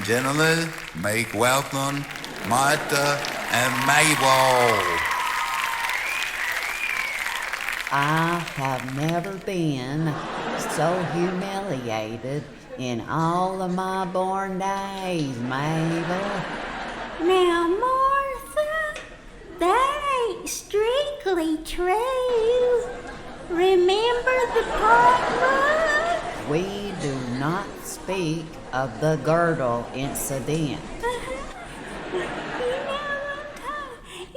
gentlemen, make welcome Martha and Mabel. I have never been so humiliated in all of my born days, Mabel. Now, Martha, that ain't strictly true. Remember the potluck? We do not speak of the girdle incident.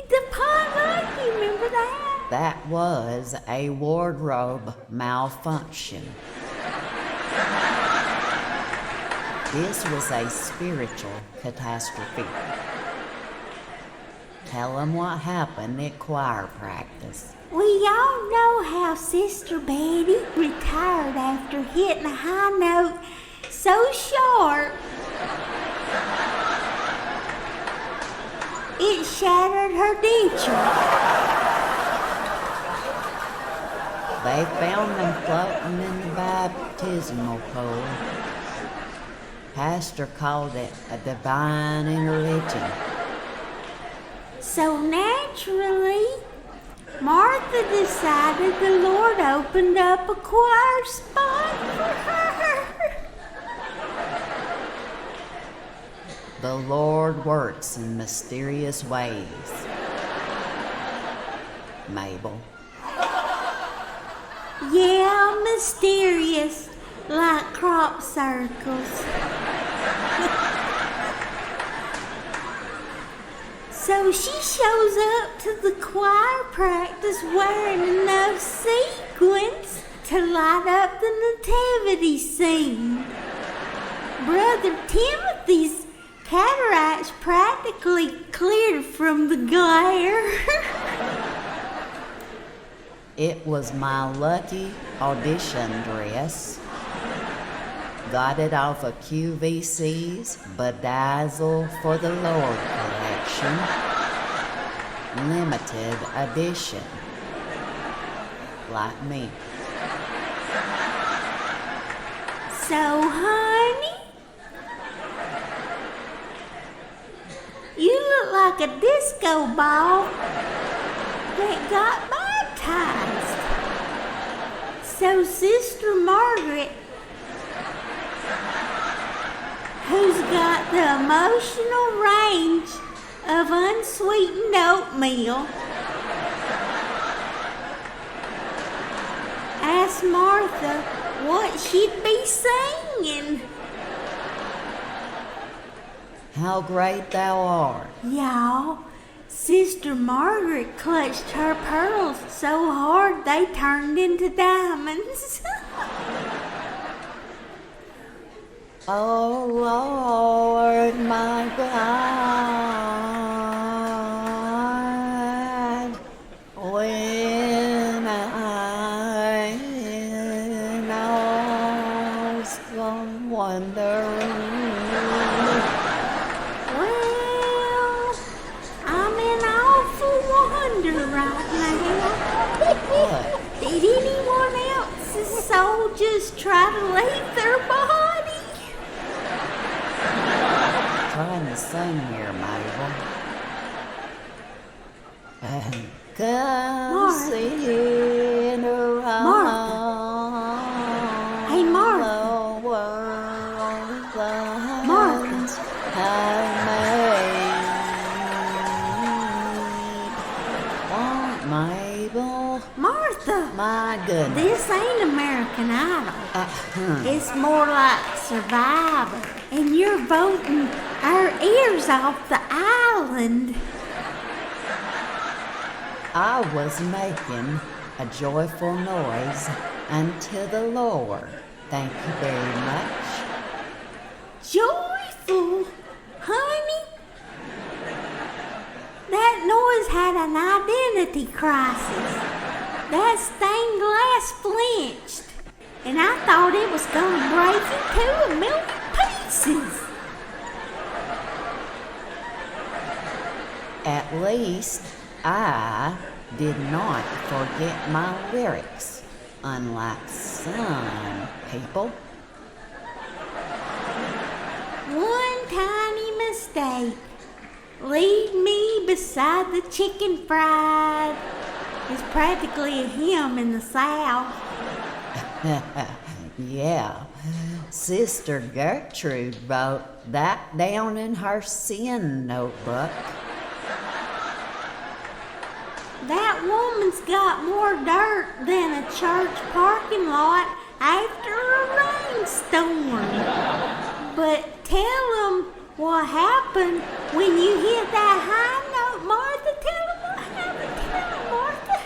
The potluck, you remember that? That was a wardrobe malfunction. This was a spiritual catastrophe. Tell them what happened at choir practice. We all know how Sister Betty retired after hitting a high note so sharp it shattered her denture. They found them floating in the baptismal pool. Pastor called it a divine intervention. So naturally, Martha decided the Lord opened up a choir spot for her. The Lord works in mysterious ways. Mabel. Yeah, mysterious, like crop circles. So she shows up to the choir practice wearing enough sequins to light up the nativity scene. Brother Timothy's cataracts practically cleared from the glare. It was my lucky audition dress. Got it off of QVC's Bedazzle for the Lord collection. Limited edition. Like me. So, honey, you look like a disco ball that got baptized. So, Sister Margaret, who's got the emotional range of unsweetened oatmeal, asked Martha what she'd be singing. How great thou art. Y'all, Sister Margaret clutched her pearls so hard they turned into diamonds. Oh Lord, my God, when I lost some wonder. Well, I'm in awful wonder right now. What? Did anyone else's soul just try to leave their body? Trying to sing here, Mabel. And come sing around Hey, Martha. the world that Martha. have made. Mabel, Martha, my goodness. this ain't American Idol. It's more like Survivor. And you're voting our ears off the island. I was making a joyful noise unto the Lord. Thank you very much. Joyful, honey? That noise had an identity crisis. That stained glass flinched, and I thought it was going to break into a million pieces. At least I did not forget my lyrics, unlike some people. One time mistake. Leave me beside the chicken fried. It's practically a hymn in the South. Yeah, Sister Gertrude wrote that down in her sin notebook. That woman's got more dirt than a church parking lot after a rainstorm. But tell them what happened when you hit that high note, Martha. Tell them what happened. Tell them, Martha.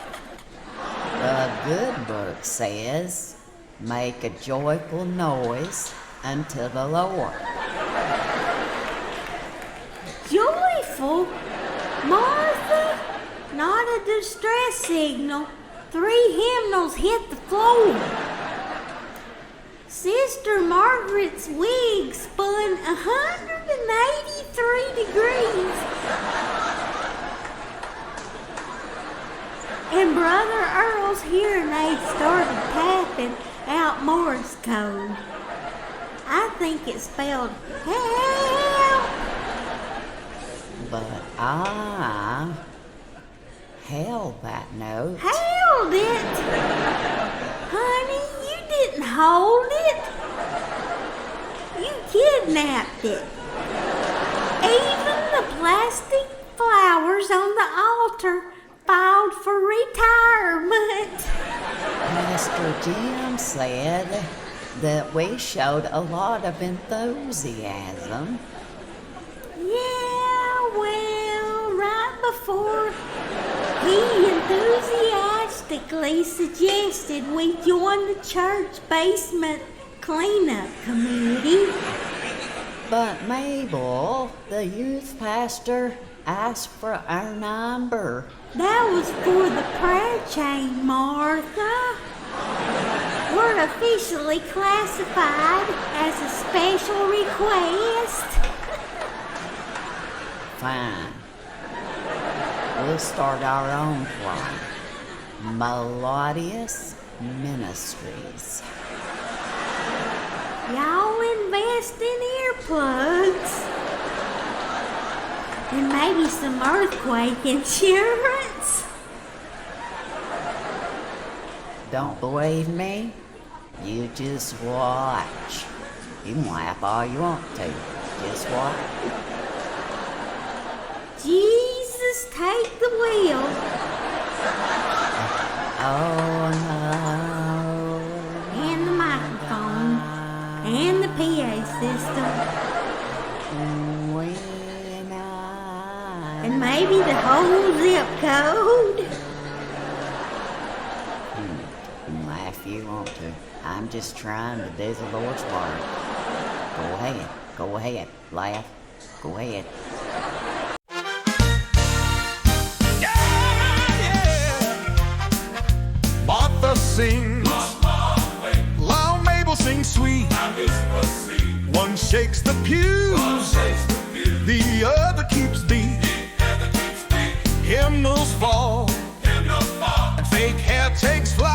The good book says, make a joyful noise unto the Lord. Joyful? Martha? Not a distress signal. 3 hymnals hit the floor. Sister Margaret's wig spun 183 degrees. And Brother Earl's hearing aid started tapping out Morse code. I think it spelled help. But I held that note. Held it? Honey, you didn't hold it. You kidnapped it. Even the plastic flowers on the altar filed for retirement. Pastor Jim said that we showed a lot of enthusiasm. Yeah, well, right before he enthusiastically suggested we join the church basement cleanup committee. But Mabel, the youth pastor, asked for our number. That was for the prayer chain, Martha. We're officially classified as a special request. Fine. We'll start our own club, Melodious Ministries. Y'all invest in earplugs. And maybe some earthquake insurance. Don't believe me? You just watch. You can laugh all you want to. Just watch. Jesus, take the wheel. Oh no. And the microphone. And the PA system. When And maybe the whole zip code. You can laugh if you want to. I'm just trying to do the Lord's work. Go ahead. Go ahead. Laugh. Go ahead. Martha sings, Loud Mabel sings sweet. One shakes the pews, the other keeps beat. Hymnals fall, and fake hair takes flight.